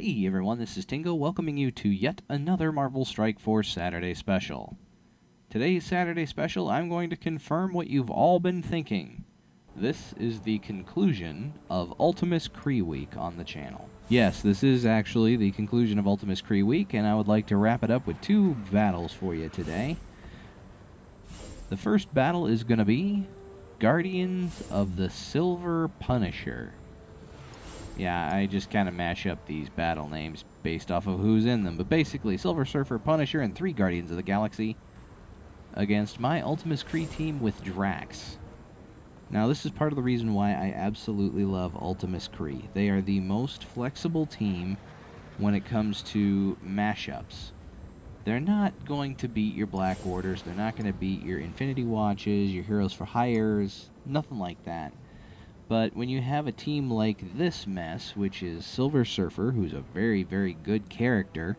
Hey everyone, this is Tingo welcoming you to yet another Marvel Strike Force Saturday Special. Today's Saturday Special, I'm going to confirm what you've all been thinking. This is the conclusion of Ultimus Kree Week on the channel. Yes, this is actually the conclusion of Ultimus Kree Week, and I would like to wrap it up with two battles for you today. The first battle is going to be Guardians of the Silver Punisher. Yeah, I just kind of mash up these battle names based off of who's in them. But basically, Silver Surfer, Punisher, and 3 Guardians of the Galaxy against my Ultimus Kree team with Drax. Now, this is part of the reason why I absolutely love Ultimus Kree. They are the most flexible team when it comes to mashups. They're not going to beat your Black Orders. They're not going to beat your Infinity Watches, your Heroes for Hires, nothing like that. But when you have a team like this mess, which is Silver Surfer, who's a very, very good character,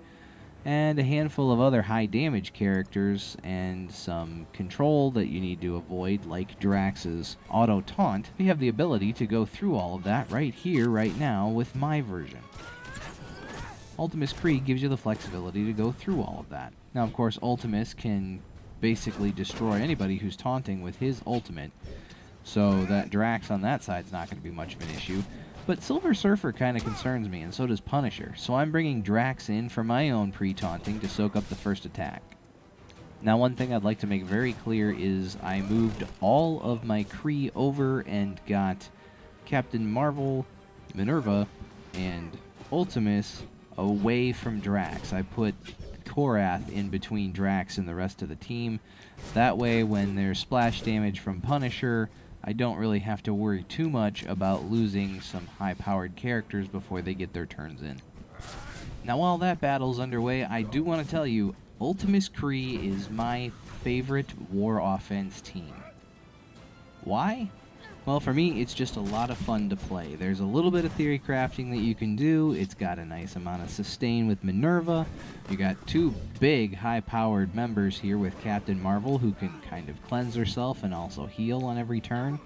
and a handful of other high damage characters, and some control that you need to avoid, like Drax's auto taunt, you have the ability to go through all of that right here, right now, with my version. Ultimus Kree gives you the flexibility to go through all of that. Now, of course, Ultimus can basically destroy anybody who's taunting with his ultimate, so that Drax on that side's not going to be much of an issue. But Silver Surfer kind of concerns me, and so does Punisher. So I'm bringing Drax in for my own pre-taunting to soak up the first attack. Now, one thing I'd like to make very clear is I moved all of my Kree over and got Captain Marvel, Minerva, and Ultimus away from Drax. I put Korath in between Drax and the rest of the team. That way, when there's splash damage from Punisher, I don't really have to worry too much about losing some high-powered characters before they get their turns in. Now, while that battle's underway, I do want to tell you, Ultimus Kree is my favorite war offense team. Why? Well, for me, it's just a lot of fun to play. There's a little bit of theory crafting that you can do. It's got a nice amount of sustain with Minerva. You got 2 big, high-powered members here with Captain Marvel, who can kind of cleanse herself and also heal on every turn.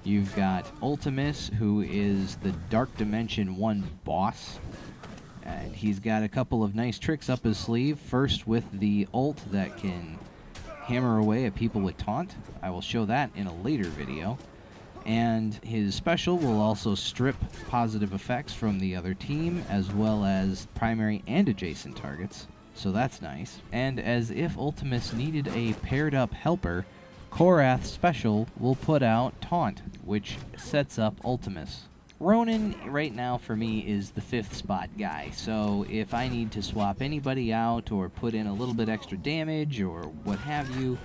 You've got Ultimus, who is the Dark Dimension 1 boss. And he's got a couple of nice tricks up his sleeve. First with the ult that can hammer away at people with taunt. I will show that in a later video. And his special will also strip positive effects from the other team, as well as primary and adjacent targets, so that's nice. And as if Ultimus needed a paired-up helper, Korath's special will put out Taunt, which sets up Ultimus. Ronan, right now, for me, is the 5th spot guy, so if I need to swap anybody out or put in a little bit extra damage or what have you,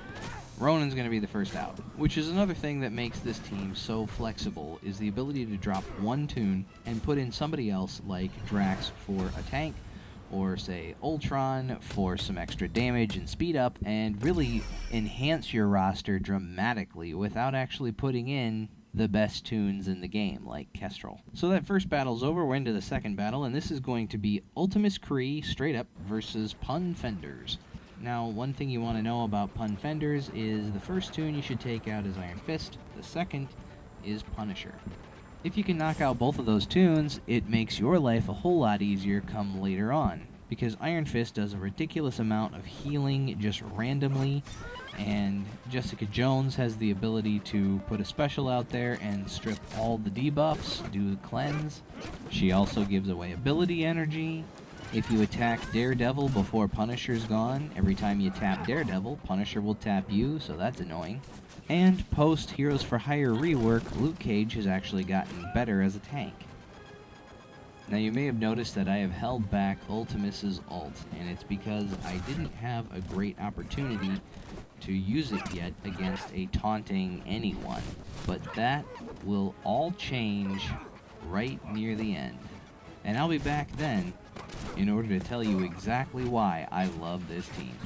Ronan's going to be the first out, which is another thing that makes this team so flexible, is the ability to drop one toon and put in somebody else like Drax for a tank, or say Ultron for some extra damage and speed up, and really enhance your roster dramatically without actually putting in the best toons in the game, like Kestrel. So that first battle's over, we're into the second battle, and this is going to be Ultimus Kree straight up versus Pun Fenders. Now, one thing you want to know about Pun Fenders is the first toon you should take out is Iron Fist, the second is Punisher. If you can knock out both of those toons, it makes your life a whole lot easier come later on, because Iron Fist does a ridiculous amount of healing just randomly, and Jessica Jones has the ability to put a special out there and strip all the debuffs, do the cleanse. She also gives away ability energy. If you attack Daredevil before Punisher's gone, every time you tap Daredevil, Punisher will tap you, so that's annoying. And post Heroes for Hire rework, Luke Cage has actually gotten better as a tank. Now, you may have noticed that I have held back Ultimus's ult, and it's because I didn't have a great opportunity to use it yet against a taunting anyone. But that will all change right near the end. And I'll be back then in order to tell you exactly why I love this team.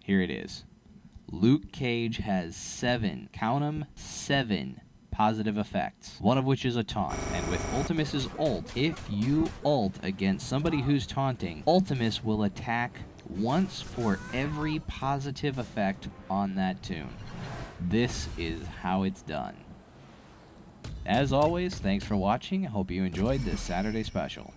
Here it is. Luke Cage has 7, count 'em, 7 positive effects, one of which is a taunt. And with Ultimus's ult, if you ult against somebody who's taunting, Ultimus will attack once for every positive effect on that toon. This is how it's done. As always, thanks for watching. I hope you enjoyed this Saturday special.